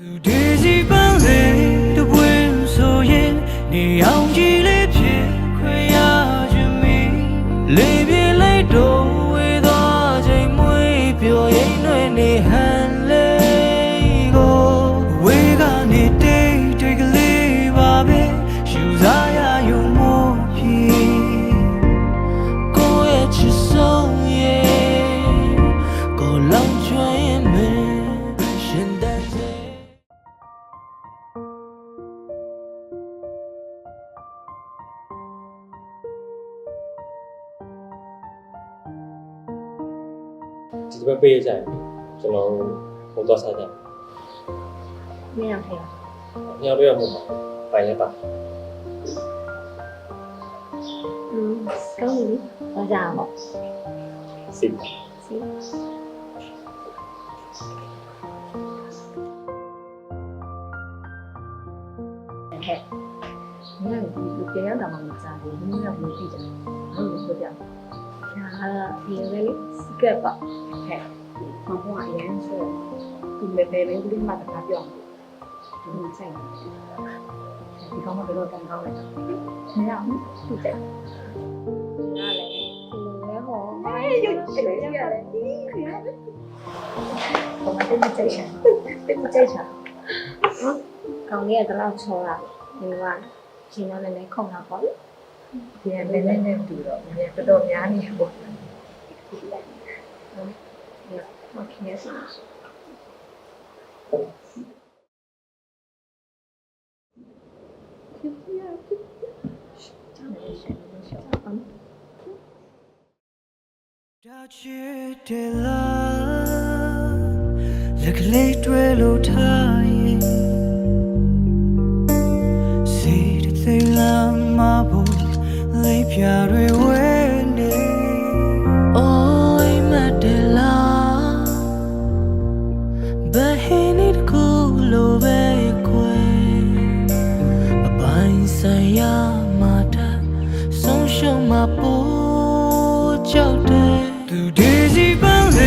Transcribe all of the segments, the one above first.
Daisy 奔雷的温所言，你要记来撇亏呀着迷，离别来都为多ใจมวยเปียวยิ่งหน่วยนี่หันเลยก็เวกานี่เตยเตยกะလေးပါပဲရှူစားရယုံမို့ဖြစ်ကိုယ့်ရဲ့ချစ်ဆုံးရဲ့ကိုလောင်ကျွမ်းရင်မရှင်တဲ့ဒီဘက်ပေးရကြရင်ကျွန်တော်ဟိုတော့စားကြတယ် မင်းအောင်ထဲပါ ညောင်တော့ရမှာပိုင်ရပါ ကောင်းပြီတော့ကြအောင်ပေါ့ စိတ် စီ ဟဲ့မင်းကဒီပြန်ရောက်တာမှမကြားဘူးမင်းကမသိကြဘူးဘာလို့ဆိုကြဒါဒီလေစကပ်ပါဟဲ့မဟုတ်အရင်ဆိုသူမေပဲပဲဒီမှာတခါပြောသူဆိုင်ဒီကောင်မဘယ်လိုကန်ကောင်းလဲမရဘူးသူတဲ့နားလေဒီလေဟောရုပ်ချင်ရတယ်ဒီဘာမှတိတ်မကြိုက်ချင်တိတ်မကြိုက်ချင်ကောင်းလေးကတော့ချောတာဒီကရှင်နာနဲ့ခုံတာပေါ့ဒီနဲ့နဲ့တူတော့နည်းတော်တော်များနေပေါ့မခင်ရစ ဒါချစ်တယ်လားလက်ကလေးတွေ့လို့ထားရင်စိတ်သိလာမှာဘူးလေးပြတွေဝဲနေအိုးမတ်တယ်လားဘယ်ဟင်းနေကူလိုပဲခွေအပိုင်းဆိုင်ရမှာတာဆုံးရှုံးမှာပူကြောက်တယ်Daisy 奔雷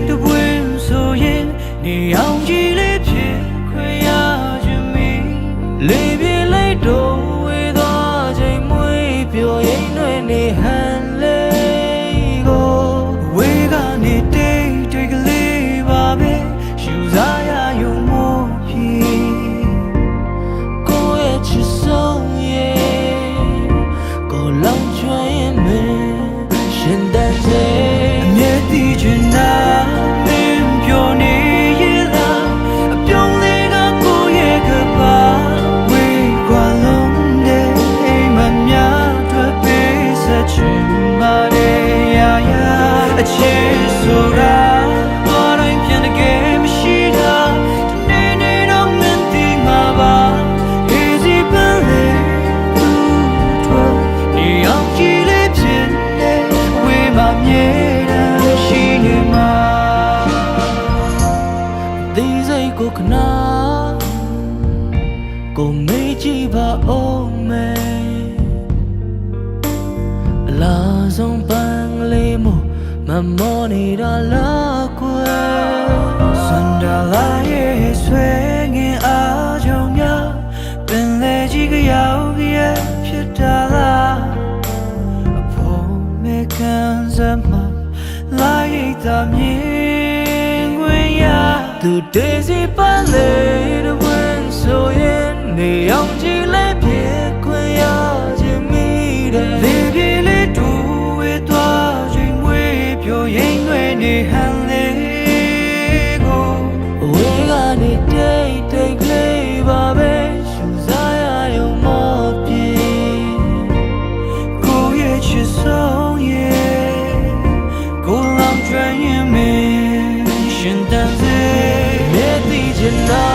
的温所言，你要记来撇亏呀着迷，离别来都为多ใจมวยเปียวยิ่งหน่วยนี่หันเลยก็เวกานี่เตยเตยกะလေးပါပဲရှူစားရယုံမို့ဖြစ်ကိုယ့်ရဲ့ချစ်ဆုံးရဲ့ကိုလောင်ကျွမ်းရင်မရှင်တဲ့ဒီချင်တာမင်းပြောနေရလားအပြုံးလေးကကိုရဲ့ကပါဝေးကွာလုံးတဲ့အိမ်မများတွေ့ပေးစချင်ပါတယ်ရာရာအချစ်ဆိုတာဘာတိုင်းပြန်တကယ်မရှိတာဒီနေ့တော့မင်းသိမှာပါ Easy ပန်းလေသူတို့နေအောင်ကြည့်လေးဖြစ်နေဝေးမမြဲကိုခနာကိုမေးကြည့်ပါဦးမယ်အလားဆုံးပန်းလေးမို့မမောနေတာလားကွယ်စန္ဒလာရဲ့ဆွဲငင်အားကြောင့်များပင်လေကြီးကရောက်ရဲ့ဖြစ်တာလားအဖို့မေကန်စမလာရတာမြင်ခွင့်ရသူ Daisy ပန်းလေး的温所言你要记来别困呀见迷的离别里都会多追为表演对你喊累过为了你对对累吧呗想啥呀有毛病过夜去送夜过浪转眼没ရှင်တန်စေမြဲသိချင်တာ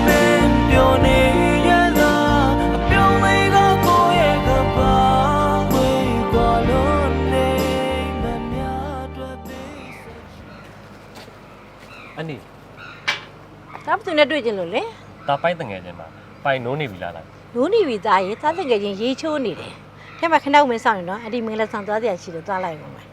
မင်းပြောနေရလားအပြုံးလေးကကိုရဲ့ကပါဝေးကွာလို့နေမများတွေ့ပေးစအနေ ဒါဘသူနဲ့တွေ့ကြလို့လေ ဒါပိုင်တငယ်ချင်းမှာပိုင်နိုးနေပြီလားလား နိုးနေပြီသားရေသားတကယ်ချင်းရေးချိုးနေတယ်ထဲမှာခဏဝင်ဆောင်နေတော့အဒီမင်းလည်းဆောင်သွားစရာရှိတယ်သွားလိုက်ပါမယ်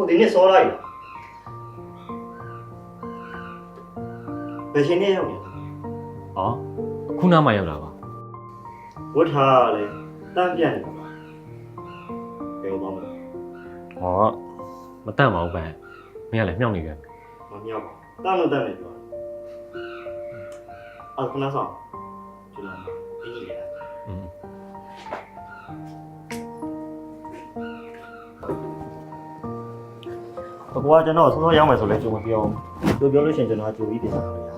ဒီနေ့စောလိုက်ဘယ်ရှင်နေရောက်နေ ဟောခုနမှရောက်လာပါ ဝတ်ထားလေတန်းပြတ်နေပါဘယ်တော့မှ ဟောမတတ်ပါဘူးပဲမင်းကလည်းမြောက်နေပြန် မမြောက်တန်းလို့တန်းနေပြောအဲ့ခုနဆောင်ကျွန်တော်အေးလေ อืม ဘကွာကျွန်တော်စောစောရောက်မယ်ဆိုလဲကြုံမပြောဘူးပြောလို့ရှိရင်ကျွန်တော်ကြိုပြီးပြင်လာလို့ရ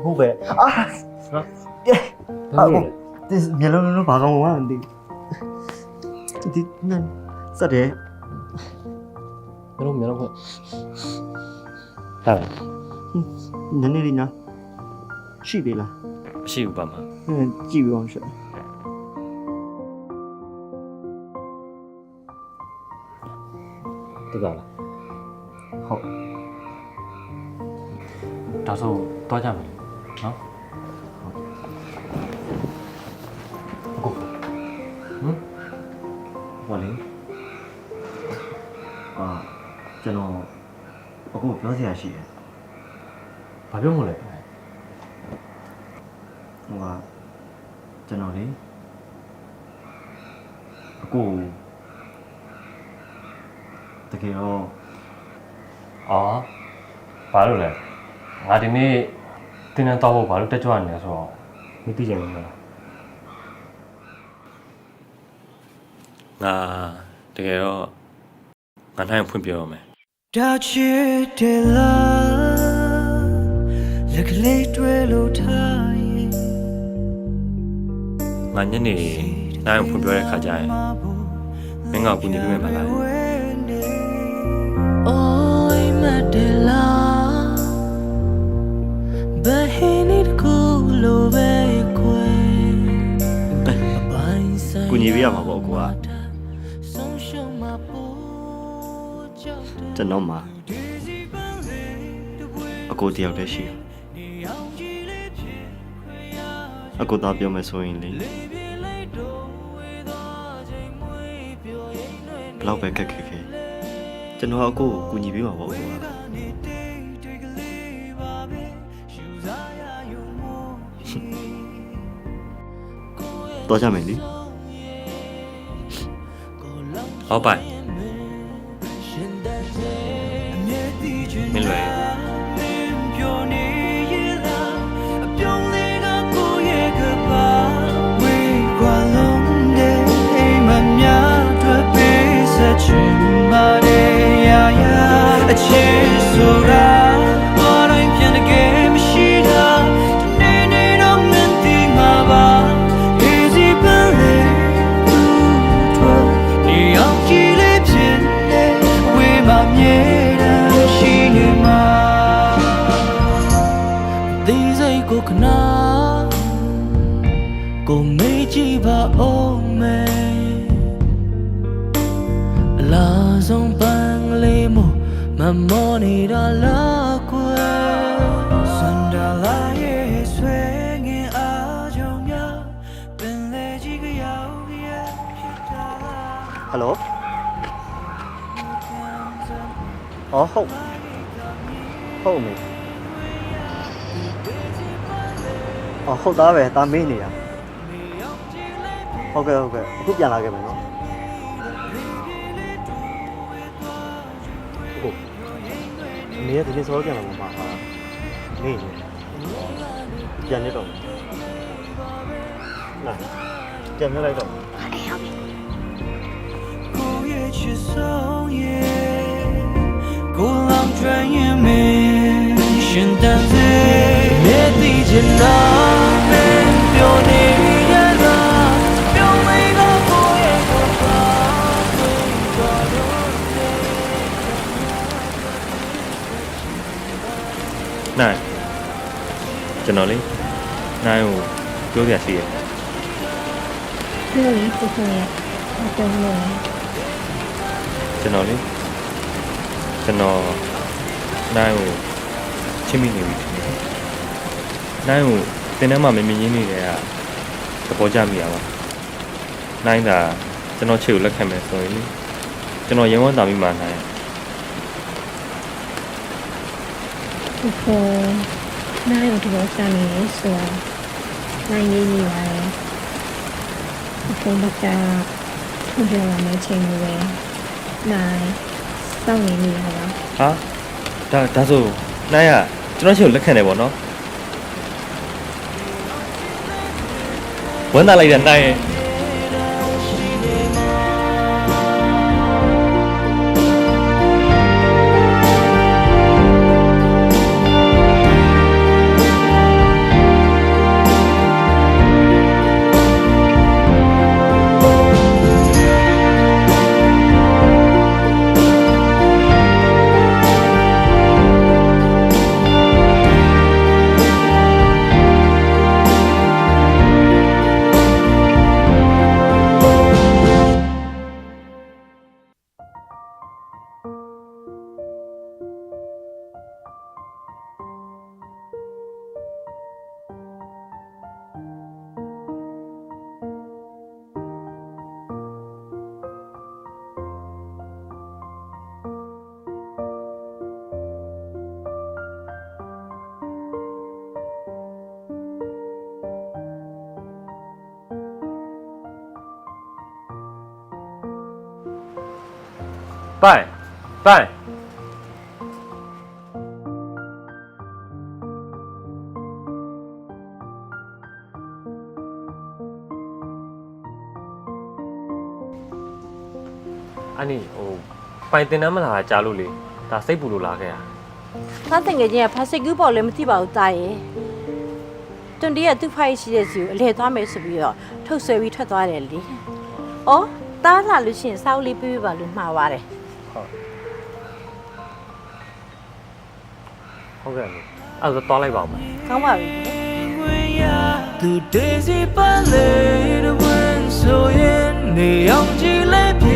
ဟုတ်ပဲအာ နော် ဒီမျိုးလုံးဘာကောင်ဝမ်းဒီနန်စတဲ့ မျိုးလုံးဖွင့်ဟာ နည်းနည်းလေးနော်ရှိသေးလား မရှိဘူးပါမ ကြည့်ပြီးအောင်ရှေ့ တကလား ဟုတ် ဒါဆိုတော့ကြမယ်နော်ကိုဟောလေကျွန်တော်အခုပြောစရာရှိတယ် ဘာပြောမလဲ ဟိုကကျွန်တော်လေအခုတကယ်တော့ အော်ဘာလို့လဲငါဒီနေ့တင်းနေတော့ဘာလို့တက်ကြွနေလဲဆိုတော့မသိချင်ဘူးလားငါတကယ်တော့ငါနိုင်ဖွင့်ပြရမယ် ဒါချစ်တယ်လားလက်ကလေးတွေ့လို့ထားရင် ငါညနေနိုင်ဖွင့်ပြတဲ့ခါကျရင်မင်းကကူညီပေးမယ်မလား Oh, Madela, Bahini Kulo Bekwe, ကူညီပေးရမှာပေါ့ကွာကျွန်တော်မှာအကိုတယောက်တည်းရှိအကိုသားပြောမယ်ဆိုရင်လေဘလောက်ပဲခက်ခဲခဲကျွန်တော်အကိုကိုကူညီပေးမှာပေါ့ကွာတော့ကြမယ်လေ 好拜မင်းလွယ် A chance so right, but I'm gonna get me shit up. Today, don't think my body. Easy ballet, the empty lips in there. With my mirror, she knew my. These ain't coconut. Go make you oh man. La zong bang le mo. My money dollar Sandala ye swinging out your young Ben Legic Yao ဟယ်လိုအော်ဟုတ်မေအော်ဟုတ်သားပဲတာမင်းနေတာဟုတ်ကဲ့အခုပြန်လာခဲ့မယ်နော်ဟုတ်နေရဒီနေ့စောပြန်လာမှာပါနေပြန်နေတော့လာပြန်နေလိုက်တော့ ကိုရဲ့ချစ်ဆုံးရဲ့ကိုလောင်ကျွမ်းရင်မင်းရှင်တန်စေမြဲတည်ချင်တာမင်းပြောနေရတာပြောမိတော့ကိုရဲ့ကိုပါနိုင်ကျွန်တော်လေးနိုင်ကိုပြောပြစီရ ပြောရင်ကိုကိုရဲ့မတုံးလို့ ကျွန်တော်လေးကျွန်တော်နိုင်ကိုချစ်မိနေပြီနိုင်ကိုတင်းထဲမှာမမြင်ရင်းနေတယ်ကသဘောကျမိရပါ နိုင်တာကျွန်တော်ချစ်ကိုလက်ခံမယ်ဆိုရင်ကျွန်တော်ရင်ဝန်းတာပြီးမှနိုင် ကိုနိုင်ရတော့စမ်းနေဆိုတော့နိုင်နေနေပါတယ်ကိုမကထုံပြရမယ့်ချိန်တွေပဲနိုင်စောင့်နေနေရပါ ဟာဒါဆိုနိုင်ရကျွန်တော်ချစ်ကိုလက်ခံတယ်ပေါ့နော်ဝမ်းသာလိုက်တဲ့နိုင်ရဲ့ ပိုင်အနီဟိုပိုင်တင်နှမ်းမလာကြားလို့လေဒါစိတ်ပူလို့လာခဲ့ရ သားတငယ်ချင်းကဖာစိတ်ကူးပေါ်လည်းမသိပါဘူးသားရဲ့တွန်တီးကသူ့ဖိုက်ရှိတဲ့စီကိုအလဲသွားမယ်ဆိုပြီးတော့ထုတ်ဆွဲပြီးထွက်သွားတယ်လေ။အော်သားလာလို့ရှိရင်စောက်လေးပြေးပါလို့မှားပါတယ် ဟုတ်ကဲ့လေအဲ့ဒါသွားလိုက်ပါဦးမယ် ။ကောင်းပါပြီ သူ daisy ပန်းလေးတဝန်းဆိုရင်နေအောင်ကြည့်လိုက်ပြ